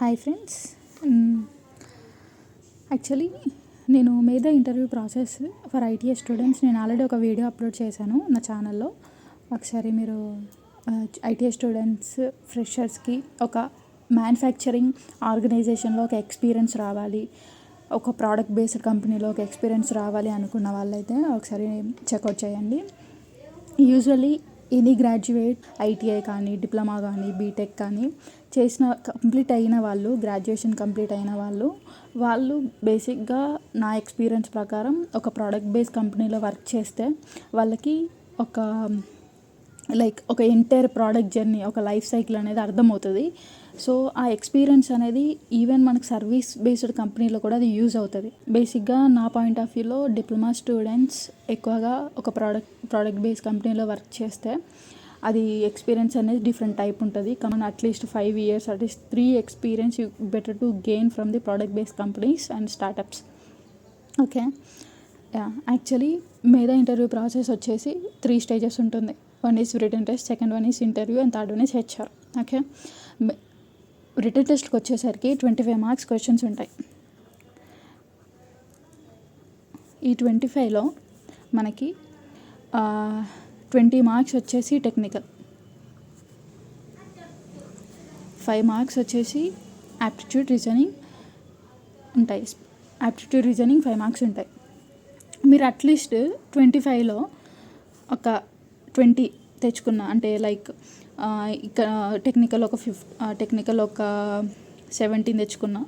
Hi friends. Actually నేను మేధా interview process for ITS students నేను ఆల్రెడీ ఒక వీడియో అప్లోడ్ చేశాను నా ఛానల్లో. ఒకసారి మీరు ఐటీఎస్ స్టూడెంట్స్ ఫ్రెషర్స్కి ఒక మ్యానుఫ్యాక్చరింగ్ ఆర్గనైజేషన్లో ఒక ఎక్స్పీరియన్స్ రావాలి, ఒక ప్రోడక్ట్ బేస్డ్ కంపెనీలో ఒక ఎక్స్పీరియన్స్ రావాలి అనుకున్న వాళ్ళైతే ఒకసారి చెక్అవుట్ చేయండి. యూజువల్లీ ఎనీ గ్రాడ్యుయేట్ ఐటీఐ కానీ డిప్లొమా కానీ బీటెక్ కానీ కంప్లీట్ అయిన వాళ్ళు, గ్రాడ్యుయేషన్ కంప్లీట్ అయిన వాళ్ళు బేసిక్గా నా ఎక్స్పీరియన్స్ ప్రకారం ఒక ప్రోడక్ట్ బేస్డ్ కంపెనీలో వర్క్ చేస్తే వాళ్ళకి ఒక ఎంటైర్ ప్రోడక్ట్ జర్నీ, ఒక లైఫ్ సైకిల్ అనేది అర్థమవుతుంది. సో ఆ ఎక్స్పీరియన్స్ అనేది ఈవెన్ మనకు సర్వీస్ బేస్డ్ కంపెనీలో కూడా అది యూజ్ అవుతుంది. బేసిక్గా నా పాయింట్ ఆఫ్ వ్యూలో డిప్లొమా స్టూడెంట్స్ ఎక్కువగా ఒక ప్రోడక్ట్ బేస్డ్ కంపెనీలో వర్క్ చేస్తే అది ఎక్స్పీరియన్స్ అనేది డిఫరెంట్ టైప్ ఉంటుంది. Come on at least 5 years, at least 3 experience you better to gain from the product based companies and startups. Okay, actually మేధా ఇంటర్వ్యూ ప్రాసెస్ వచ్చేసి 3 stages ఉంటుంది. 1 is written test, second one is interview and third one is HR. Okay, written టెస్ట్కి వచ్చేసరికి 25 marks questions ఉంటాయి. ఈ 25లో మనకి 20 marks వచ్చేసి technical, 5 marks వచ్చేసి యాప్టిట్యూడ్ రీజనింగ్ ఉంటాయి. యాప్టిట్యూడ్ రీజనింగ్ 5 marks ఉంటాయి. మీరు అట్లీస్ట్ 25లో ఒక 20 తెచ్చుకున్న అంటే ఇక్కడ టెక్నికల్ ఒక 17 తెచ్చుకున్న,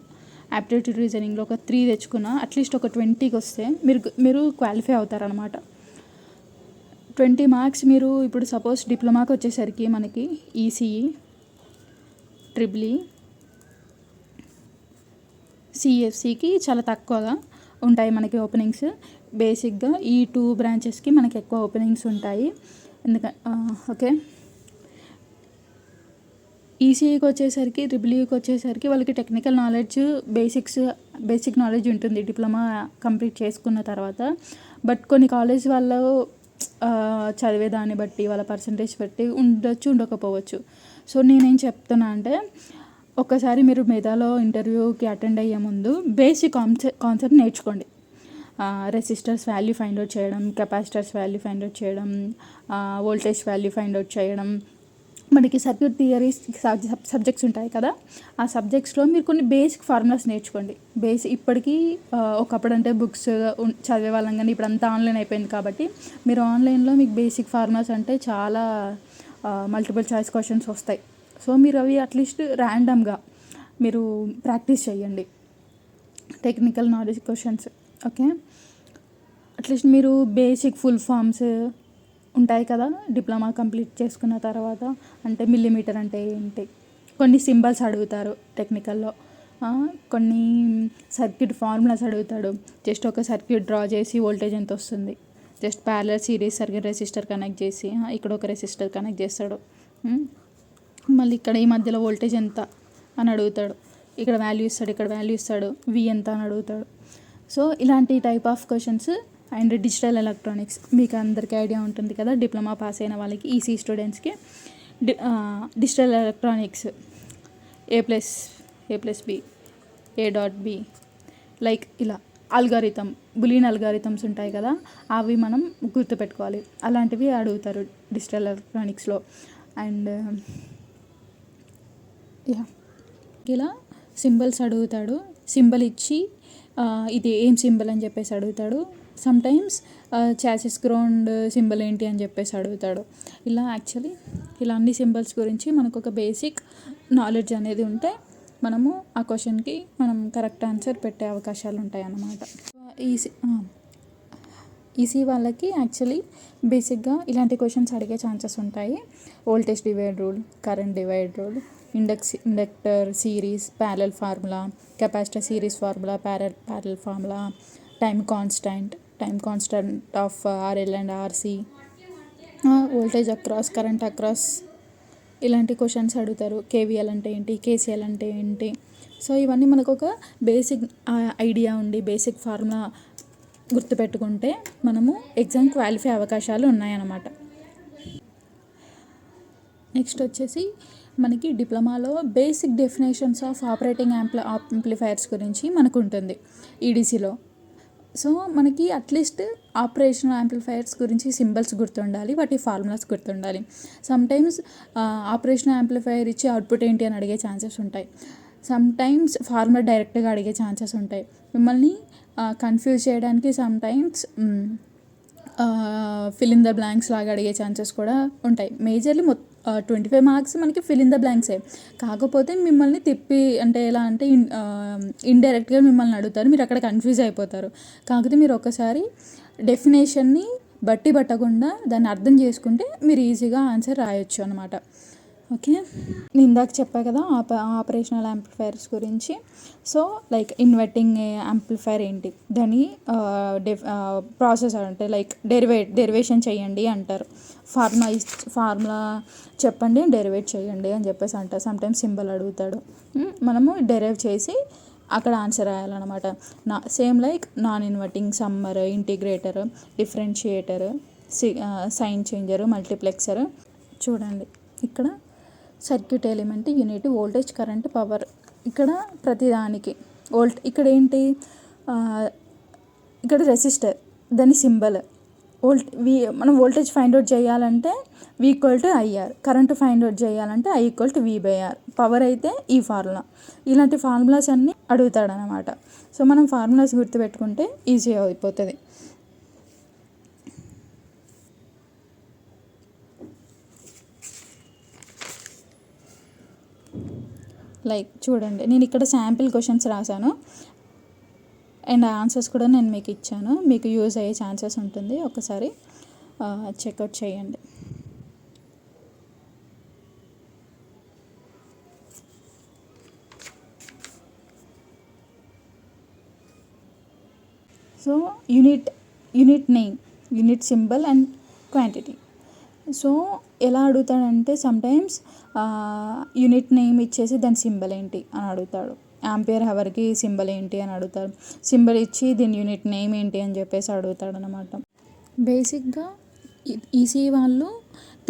యాప్టిట్యూడ్ రీజనింగ్లో ఒక 3 తెచ్చుకున్న, అట్లీస్ట్ ఒక 20కి వస్తే మీరు క్వాలిఫై అవుతారనమాట. 20 marks మీరు ఇప్పుడు సపోజ్ డిప్లొమాకి వచ్చేసరికి మనకి ఈసీఈ, ట్రిపుల్ సిఎఫ్సికి చాలా తక్కువగా ఉంటాయి మనకి ఓపెనింగ్స్. బేసిక్గా ఈ 2 బ్రాంచెస్కి మనకి ఎక్కువ ఓపెనింగ్స్ ఉంటాయి. ఓకే, ఈసీఈకి వచ్చేసరికి, ట్రిపుల్ఈకి వచ్చేసరికి వాళ్ళకి టెక్నికల్ నాలెడ్జ్, బేసిక్ నాలెడ్జ్ ఉంటుంది డిప్లొమా కంప్లీట్ చేసుకున్న తర్వాత. బట్ కొన్ని కాలేజ్ వాళ్ళు చదివేదాన్ని బట్టి, వాళ్ళ పర్సంటేజ్ బట్టి ఉండొచ్చు, ఉండకపోవచ్చు. సో నేనేం చెప్తున్నా అంటే ఒక్కసారి మీరు మేధాలో ఇంటర్వ్యూకి అటెండ్ అయ్యే ముందు బేసిక్ కాన్సెప్ట్ నేర్చుకోండి. రెసిస్టర్స్ వాల్యూ ఫైండ్ అవుట్ చేయడం, కెపాసిటర్స్ వాల్యూ ఫైండ్ అవుట్ చేయడం, వోల్టేజ్ వాల్యూ ఫైండ్ అవుట్ చేయడం, మనకి సర్క్యూట్ థియరీస్ సబ్జెక్ట్స్ ఉంటాయి కదా, ఆ సబ్జెక్ట్స్లో మీరు కొన్ని బేసిక్ ఫార్ములాస్ నేర్చుకోండి. ఇప్పటికీ ఒకప్పుడు అంటే బుక్స్ చదివే వాళ్ళం, కానీ ఇప్పుడు అంతా ఆన్లైన్ అయిపోయింది కాబట్టి మీరు ఆన్లైన్లో మీకు బేసిక్ ఫార్ములాస్ అంటే చాలా మల్టిపుల్ చాయిస్ క్వశ్చన్స్ వస్తాయి. సో మీరు అవి అట్లీస్ట్ ర్యాండమ్గా మీరు ప్రాక్టీస్ చేయండి, technical knowledge questions. Okay, at least మీరు బేసిక్ ఫుల్ ఫామ్స్ ఉంటాయి కదా డిప్లొమా కంప్లీట్ చేసుకున్న తర్వాత, అంటే మిల్లీమీటర్ అంటే ఏంటి, కొన్ని సింబల్స్ అడుగుతారు టెక్నికల్లో, కొన్ని సర్క్యూట్ ఫార్ములాస్ అడుగుతాడు. జస్ట్ ఒక సర్క్యూట్ డ్రా చేసి వోల్టేజ్ ఎంత వస్తుంది, just parallel series circuit resistor connect చేసి ఇక్కడ ఒక రెసిస్టర్ కనెక్ట్ చేస్తాడు, మళ్ళీ ఇక్కడ ఈ మధ్యలో వోల్టేజ్ ఎంత అని అడుగుతాడు, ఇక్కడ వాల్యూ ఇస్తాడు, ఇక్కడ వాల్యూ ఇస్తాడు, వి ఎంత అని అడుగుతాడు. సో ఇలాంటి type of questions. And digital electronics మీకు అందరికీ ఐడియా ఉంటుంది కదా, డిప్లొమా పాస్ అయిన వాళ్ళకి, ఈసీ స్టూడెంట్స్కి డిజిటల్ ఎలక్ట్రానిక్స్ A+B, A.B, ఇలా బులియన్ అల్గారిథమ్స్ ఉంటాయి కదా, అవి మనం గుర్తుపెట్టుకోవాలి. అలాంటివి అడుగుతారు డిజిటల్ ఎలక్ట్రానిక్స్లో. అండ్ ఇలా సింబల్స్ అడుగుతాడు, సింబల్ ఇచ్చి ఇది ఏం సింబల్ అని చెప్పేసి అడుగుతాడు. సమ్టైమ్స్ చాసిస్ గ్రౌండ్ సింబల్ ఏంటి అని చెప్పేసి అడుగుతాడు. ఇలా అన్ని సింబల్స్ గురించి మనకు ఒక బేసిక్ నాలెడ్జ్ అనేది ఉంటే మనము ఆ క్వశ్చన్కి మనం కరెక్ట్ ఆన్సర్ పెట్టే అవకాశాలు ఉంటాయి అన్నమాట. ఈసీ వాళ్ళకి యాక్చువల్లీ బేసిక్గా ఇలాంటి క్వశ్చన్స్ అడిగే ఛాన్సెస్ ఉంటాయి. Voltage divide rule, current divide rule, inductor series parallel formula, capacitor series formula, parallel formula, time constant of RL and RC, voltage across, current across, ఇలాంటి క్వశ్చన్స్ అడుగుతారు. కేవీఎల్ అంటే ఏంటి, KCL అంటే ఏంటి. సో ఇవన్నీ మనకు ఒక బేసిక్ ఐడియా ఉండి బేసిక్ ఫార్ములా గుర్తుపెట్టుకుంటే మనము ఎగ్జామ్ క్వాలిఫై అవకాశాలు ఉన్నాయన్నమాట. నెక్స్ట్ వచ్చేసి మనకి డిప్లొమాలో basic definitions of operating amplifiers గురించి మనకు ఉంటుంది ఈడీసీలో. సో మనకి అట్లీస్ట్ ఆపరేషనల్ యాంప్లిఫైయర్స్ గురించి సింబల్స్ గుర్తుండాలి, వాటి ఫార్ములాస్ గుర్తుండాలి. సమ్టైమ్స్ ఆపరేషనల్ యాంప్లిఫైయర్ ఇచ్చి అవుట్పుట్ ఏంటి అని అడిగే ఛాన్సెస్ ఉంటాయి. సమ్టైమ్స్ ఫార్ములా డైరెక్ట్గా అడిగే ఛాన్సెస్ ఉంటాయి. మిమ్మల్ని కన్ఫ్యూజ్ చేయడానికి sometimes fill in the blanks లాగా అడిగే ఛాన్సెస్ కూడా ఉంటాయి. మేజర్లీ 25 మార్క్స్ మనకి ఫిల్ ఇన్ ద బ్లాంక్సే. కాకపోతే మిమ్మల్ని తిప్పి అంటే ఎలా అంటే ఇండైరెక్ట్గా మిమ్మల్ని అడుగుతారు, మీరు అక్కడ కన్ఫ్యూజ్ అయిపోతారు. కాకపోతే మీరు ఒకసారి డెఫినేషన్ని బట్టి పట్టకుండా దాన్ని అర్థం చేసుకుంటే మీరు ఈజీగా ఆన్సర్ రాయొచ్చు అనమాట. ఓకే, నేను ఇందాక చెప్పా కదా ఆపరేషనల్ యాంప్లిఫైయర్స్ గురించి. సో లైక్ ఇన్వర్టింగ్ యాంప్లిఫైయర్ ఏంటి, దాని ప్రాసెస్ అంటే లైక్ డెరివేషన్ చేయండి అంటారు. ఫార్ములా చెప్పండి, డెరివేట్ చేయండి అని చెప్పేసి అంటారు. సమ్టైమ్స్ సింబల్ అడుగుతాడు, మనము డెరైవ్ చేసి అక్కడ ఆన్సర్ రాయాలన్నమాట. Same like non inverting, summer, integrator, differentiator, sign changer, multiplexer. చూడండి ఇక్కడ circuit element, unit, voltage, current, power. ఇక్కడ ప్రతిదానికి ఇక్కడ ఏంటి, ఇక్కడ రెసిస్టర్, దాని సింబల్. మనం వోల్టేజ్ ఫైండ్ అవుట్ చేయాలంటే V=IR, కరెంట్ ఫైండ్ అవుట్ చేయాలంటే I=V/R, పవర్ అయితే ఈ ఫార్ములా. ఇలాంటి ఫార్ములాస్ అన్నీ అడుగుతాడనమాట. సో మనం ఫార్ములాస్ గుర్తుపెట్టుకుంటే ఈజీ అయిపోతుంది. లైక్ చూడండి, నేను ఇక్కడ శాంపిల్ క్వశ్చన్స్ రాశాను అండ్ ఆన్సర్స్ కూడా నేను మీకు ఇచ్చాను. మీకు యూజ్ అయ్యే ఛాన్సెస్ ఉంటుంది, ఒకసారి చెక్అవుట్ చేయండి. So unit name, unit symbol and quantity. So ఎలా అడుగుతాడంటే సమ్టైమ్స్ యూనిట్ నేమ్ ఇచ్చేసి దాని సింబల్ ఏంటి అని అడుగుతాడు. యాంపియర్ హవర్కి సింబల్ ఏంటి అని అడుగుతాడు. సింబల్ ఇచ్చి దీని యూనిట్ నేమ్ ఏంటి అని చెప్పేసి అడుగుతాడు అనమాట. బేసిక్గా ఈసీ వాళ్ళు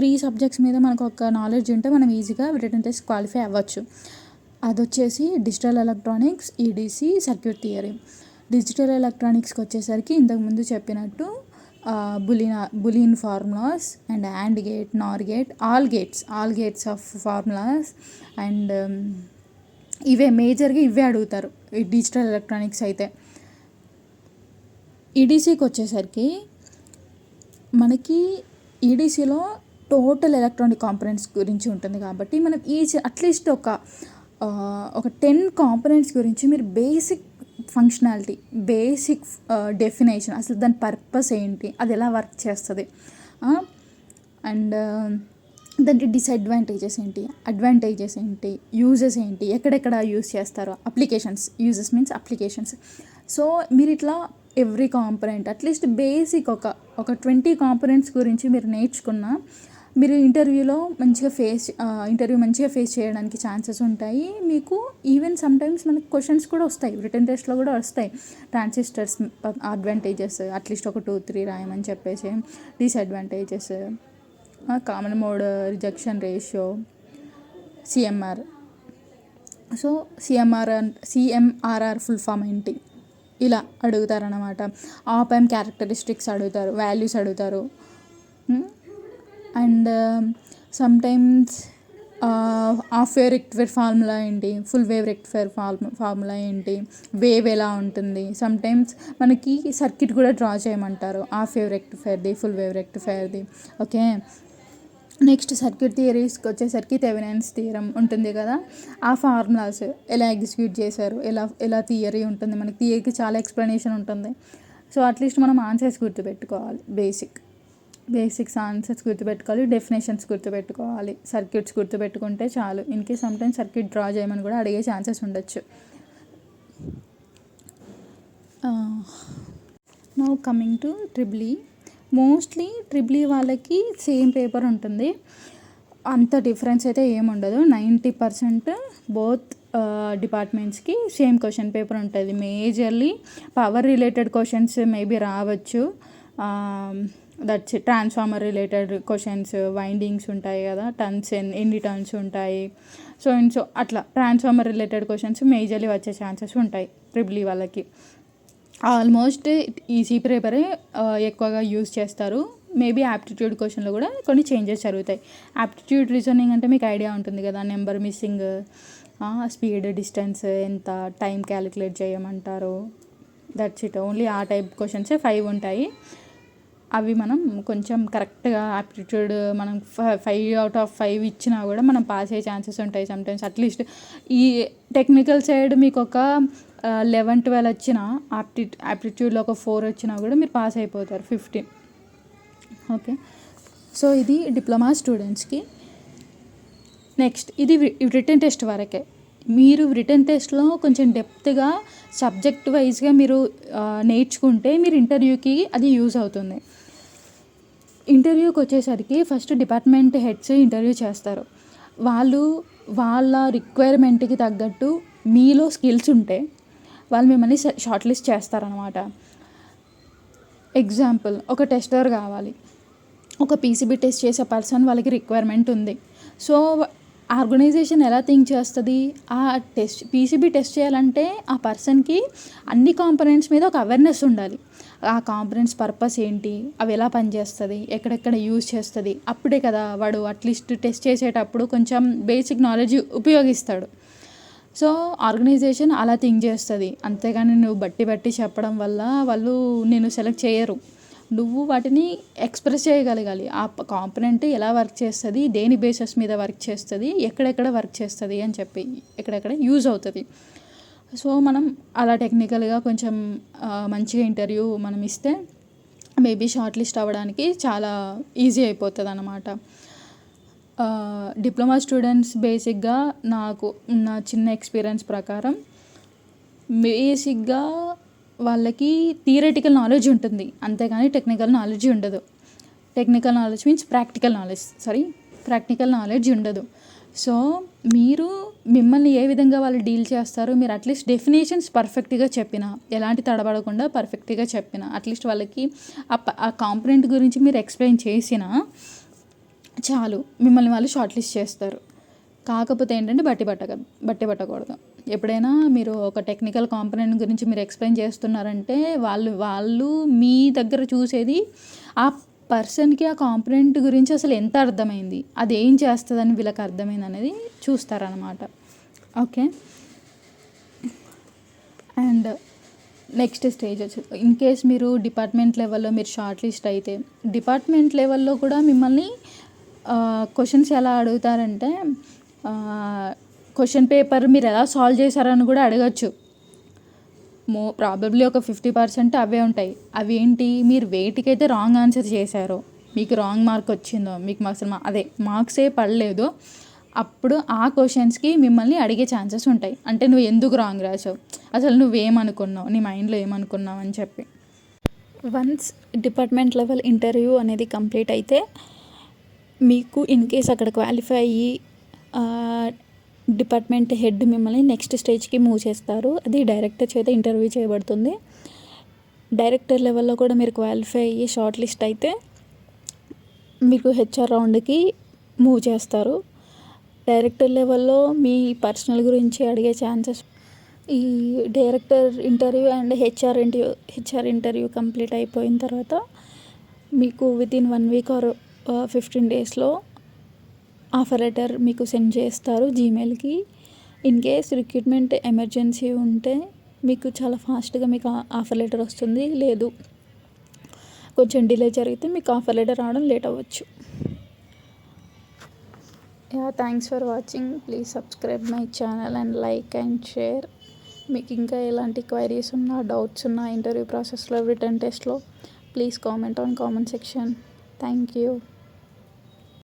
3 సబ్జెక్ట్స్ మీద మనకు ఒక నాలెడ్జ్ ఉంటే మనం ఈజీగా రిటన్ టెస్ట్ క్వాలిఫై అవ్వచ్చు. అది వచ్చేసి digital electronics, EDC, circuit theory. Digital ఎలక్ట్రానిక్స్కి వచ్చేసరికి ఇంతకుముందు చెప్పినట్టు Boolean formulas and AND gate, NOR gate, all gates of formulas and ఇవే మేజర్గా ఇవే అడుగుతారు ఈ డిజిటల్ ఎలక్ట్రానిక్స్ అయితే. ఈడీసీకి వచ్చేసరికి మనకి ఈడీసీలో టోటల్ ఎలక్ట్రానిక్ కాంపోనెంట్స్ గురించి ఉంటుంది కాబట్టి మనం అట్లీస్ట్ ఒక 10 కాంపోనెంట్స్ గురించి మీరు బేసిక్ ఫంక్షనాలిటీ, బేసిక్ డెఫినేషన్, అసలు దాని పర్పస్ ఏంటి, అది ఎలా వర్క్ చేస్తుంది, అండ్ దానికి డిసడ్వాంటేజెస్ ఏంటి, అడ్వాంటేజెస్ ఏంటి, యూజెస్ ఏంటి, ఎక్కడెక్కడ యూజ్ చేస్తారో, యూజెస్ మీన్స్ అప్లికేషన్స్. సో మీరు ఇట్లా ఎవ్రీ కాంపోనెంట్ అట్లీస్ట్ బేసిక్ ఒక 20 కాంపోనెంట్స్ గురించి మీరు నేర్చుకున్న మీరు ఇంటర్వ్యూ మంచిగా ఫేస్ చేయడానికి ఛాన్సెస్ ఉంటాయి మీకు. ఈవెన్ సమ్టైమ్స్ మనకు క్వశ్చన్స్ కూడా వస్తాయి, రిటన్ టెస్ట్లో కూడా వస్తాయి. ట్రాన్సిస్టర్స్ అడ్వాంటేజెస్ అట్లీస్ట్ ఒక 2-3 రాయమని చెప్పేసి, disadvantages, common mode rejection ratio, CMR. So CMRR full form ఏంటి, ఇలా అడుగుతారనమాట. ఆప్ యాంప్ క్యారెక్టరిస్టిక్స్ అడుగుతారు, వాల్యూస్ అడుగుతారు. And sometimes half wave rectifier formula ఏంటి, ఫుల్ వేవ్ రెక్టిఫైర్ ఫార్ములా ఏంటి, వేవ్ ఎలా ఉంటుంది. సమ్టైమ్స్ మనకి సర్క్యూట్ కూడా డ్రా చేయమంటారు, హాఫ్ వేవ్ రెక్టిఫైర్ది, ఫుల్ వేవ్ రెక్టిఫైర్ది. ఓకే, నెక్స్ట్ సర్క్యూట్ థియరీస్కి వచ్చేసరికి థెవెనిన్స్ థియరం ఉంటుంది కదా, ఆ ఫార్ములాస్ ఎలా ఎగ్జిక్యూట్ చేశారు, ఎలా థియరీ ఉంటుంది. మనకి థియరీకి చాలా ఎక్స్ప్లెనేషన్ ఉంటుంది. సో అట్లీస్ట్ మనం ఆన్సర్స్ గుర్తుపెట్టుకోవాలి, బేసిక్స్ ఆన్సర్స్ గుర్తుపెట్టుకోవాలి, డెఫినేషన్స్ గుర్తుపెట్టుకోవాలి, సర్క్యూట్స్ గుర్తుపెట్టుకుంటే చాలు. ఇన్కేస్ సమ్టైమ్స్ సర్క్యూట్ డ్రా చేయమని కూడా అడిగే ఛాన్సెస్ ఉండొచ్చు. Now coming to triple. Mostly triple వాళ్ళకి సేమ్ పేపర్ ఉంటుంది, అంత డిఫరెన్స్ అయితే ఏముండదు. 90% బోత్ డిపార్ట్మెంట్స్కి సేమ్ క్వశ్చన్ పేపర్ ఉంటుంది. Majorly power related questions maybe రావచ్చు, that's transformer related questions, windings ఉంటాయి కదా, టర్న్స్ ఎన్ని టర్న్స్ ఉంటాయి, సో అట్లా ట్రాన్స్ఫార్మర్ రిలేటెడ్ క్వశ్చన్స్ మేజర్లీ వచ్చే ఛాన్సెస్ ఉంటాయి ట్రిపుల్ వాళ్ళకి. ఆల్మోస్ట్ ఈసీ పేపరే ఎక్కువగా యూజ్ చేస్తారు. మేబీ యాప్టిట్యూడ్ క్వశ్చన్లో కూడా కొన్ని చేంజెస్ జరుగుతాయి. యాప్టిట్యూడ్ రీజనింగ్ అంటే మీకు ఐడియా ఉంటుంది కదా, నెంబర్ మిస్సింగ్, స్పీడ్, డిస్టెన్స్ ఎంత, టైం క్యాలిక్యులేట్ చేయమంటారు, దట్స్ ఇట్. ఓన్లీ ఆ టైప్ క్వశ్చన్సే 5 ఉంటాయి. అవి మనం కొంచెం కరెక్ట్గా యాప్టిట్యూడ్ మనం 5/5 ఇచ్చినా కూడా మనం పాస్ అయ్యే ఛాన్సెస్ ఉంటాయి సమ్టైమ్స్. అట్లీస్ట్ ఈ టెక్నికల్ సైడ్ మీకు ఒక 11-12 వచ్చినా, యాప్టిట్యూడ్లో ఒక 4 వచ్చినా కూడా మీరు పాస్ అయిపోతారు 15. ఓకే, సో ఇది డిప్లొమా స్టూడెంట్స్కి. నెక్స్ట్ ఇది రిటన్ టెస్ట్ వరకే. మీరు రిటన్ టెస్ట్లో కొంచెం డెప్త్గా సబ్జెక్ట్ వైజ్గా మీరు నేర్చుకుంటే మీరు ఇంటర్వ్యూకి అది యూజ్ అవుతుంది. ఇంటర్వ్యూకి వచ్చేసరికి ఫస్ట్ డిపార్ట్మెంట్ హెడ్స్ ఇంటర్వ్యూ చేస్తారు. వాళ్ళు వాళ్ళ రిక్వైర్మెంట్కి తగ్గట్టు మీలో స్కిల్స్ ఉంటే వాళ్ళు మిమ్మల్ని షార్ట్ లిస్ట్ చేస్తారనమాట. ఎగ్జాంపుల్, ఒక టెస్టర్ కావాలి, ఒక పీసీబీ టెస్ట్ చేసే పర్సన్ వాళ్ళకి రిక్వైర్మెంట్ ఉంది. సో ఆర్గనైజేషన్ ఎలా థింక్ చేస్తుంది, ఆ పీసీబీ టెస్ట్ చేయాలంటే ఆ పర్సన్కి అన్ని కాంపోనెంట్స్ మీద ఒక అవేర్నెస్ ఉండాలి. ఆ కాంపోనెంట్స్ పర్పస్ ఏంటి, అవి ఎలా పనిచేస్తుంది, ఎక్కడెక్కడ యూజ్ చేస్తుంది, అప్పుడే కదా వాడు అట్లీస్ట్ టెస్ట్ చేసేటప్పుడు కొంచెం బేసిక్ నాలెడ్జ్ ఉపయోగిస్తాడు. సో ఆర్గనైజేషన్ అలా థింక్ చేస్తుంది. అంతేగాని నువ్వు బట్టి చెప్పడం వల్ల వాళ్ళు నేను సెలెక్ట్ చేయరు. నువ్వు వాటిని ఎక్స్ప్రెస్ చేయగలగాలి. ఆ కాంపోనెంట్ ఎలా వర్క్ చేస్తుంది, దేని బేసెస్ మీద వర్క్ చేస్తుంది, ఎక్కడెక్కడ వర్క్ చేస్తుంది అని చెప్పి, ఎక్కడెక్కడ యూజ్ అవుతుంది. సో మనం అలా టెక్నికల్గా కొంచెం మంచిగా ఇంటర్వ్యూ మనం ఇస్తే మేబీ షార్ట్ లిస్ట్ అవ్వడానికి చాలా ఈజీ అయిపోతుంది అన్నమాట. డిప్లొమా స్టూడెంట్స్ బేసిక్గా నాకు నా చిన్న ఎక్స్పీరియన్స్ ప్రకారం బేసిక్గా వాళ్ళకి థియరిటికల్ నాలెడ్జ్ ఉంటుంది, అంతేగాని టెక్నికల్ నాలెడ్జ్ ఉండదు. Technical knowledge means practical knowledge ఉండదు. సో మీరు మిమ్మల్ని ఏ విధంగా వాళ్ళు డీల్ చేస్తారు, మీరు అట్లీస్ట్ డెఫినేషన్స్ పర్ఫెక్ట్గా చెప్పిన, ఎలాంటి తడబడకుండా పర్ఫెక్ట్గా చెప్పిన, అట్లీస్ట్ వాళ్ళకి ఆ కాంపోనెంట్ గురించి మీరు ఎక్స్ప్లెయిన్ చేసినా చాలు, మిమ్మల్ని వాళ్ళు షార్ట్ లిస్ట్ చేస్తారు. కాకపోతే ఏంటంటే బట్టి పట్టకూడదు. ఎప్పుడైనా మీరు ఒక టెక్నికల్ కాంపోనెంట్ గురించి మీరు ఎక్స్ప్లెయిన్ చేస్తున్నారంటే వాళ్ళు మీ దగ్గర చూసేది ఆ పర్సన్కి ఆ కాంపోనెంట్ గురించి అసలు ఎంత అర్థమైంది, అది ఏం చేస్తుందని వీళ్ళకి అర్థమైంది అనేది చూస్తారనమాట. ఓకే, అండ్ నెక్స్ట్ స్టేజ్ వచ్చి ఇన్ కేస్ మీరు డిపార్ట్మెంట్ లెవెల్లో మీరు షార్ట్ లిస్ట్ అయితే, డిపార్ట్మెంట్ లెవెల్లో కూడా మిమ్మల్ని క్వశ్చన్స్ ఎలా అడుగుతారంటే క్వశ్చన్ పేపర్ మీరు ఎలా సాల్వ్ చేశారని కూడా అడగచ్చు. ప్రాబబ్లీ ఒక 50% అవే ఉంటాయి. అవి ఏంటి, మీరు వేటికైతే రాంగ్ ఆన్సర్ చేశారో, మీకు రాంగ్ మార్క్ వచ్చిందో, మీకు అసలు మార్క్సే పడలేదో, అప్పుడు ఆ క్వశ్చన్స్కి మిమ్మల్ని అడిగే ఛాన్సెస్ ఉంటాయి. అంటే నువ్వు ఎందుకు రాంగ్ రాసావు, అసలు నువ్వేమనుకున్నావు, నీ మైండ్లో ఏమనుకున్నావు అని చెప్పి. వన్స్ డిపార్ట్మెంట్ లెవెల్ ఇంటర్వ్యూ అనేది కంప్లీట్ అయితే మీకు ఇన్ కేస్ అక్కడ క్వాలిఫై అయ్యి డిపార్ట్మెంట్ హెడ్ మిమ్మల్ని నెక్స్ట్ స్టేజ్కి మూవ్ చేస్తారు. అది డైరెక్టర్ చేత ఇంటర్వ్యూ చేయబడుతుంది. డైరెక్టర్ లెవెల్లో కూడా మీరు క్వాలిఫై అయ్యి షార్ట్ లిస్ట్ అయితే మీకు హెచ్ఆర్ రౌండ్కి మూవ్ చేస్తారు. డైరెక్టర్ లెవెల్లో మీ పర్సనల్ గురించి అడిగే ఛాన్సెస్. ఈ director interview and HR interview complete అయిపోయిన తర్వాత మీకు వితిన్ 1 వీక్ ఆర్ 15 డేస్లో ఆఫర్ లెటర్ మీకు సెండ్ చేస్తారు జీమెయిల్కి. ఇన్ కేస్ రిక్రూట్మెంట్ ఎమర్జెన్సీ ఉంటే మీకు చాలా ఫాస్ట్గా మీకు ఆఫర్ లెటర్ వస్తుంది. లేదు కొంచెం డిలే జరిగితే మీకు ఆఫర్ లెటర్ రావడం లేట్ అవ్వచ్చు. Thanks for watching. Please subscribe my channel and like and share. మీకు ఇంకా ఎలాంటి క్వైరీస్ ఉన్నా, డౌట్స్ ఉన్నా ఇంటర్వ్యూ ప్రాసెస్లో, రిటన్ టెస్ట్లో, please comment on comment section. Thank you.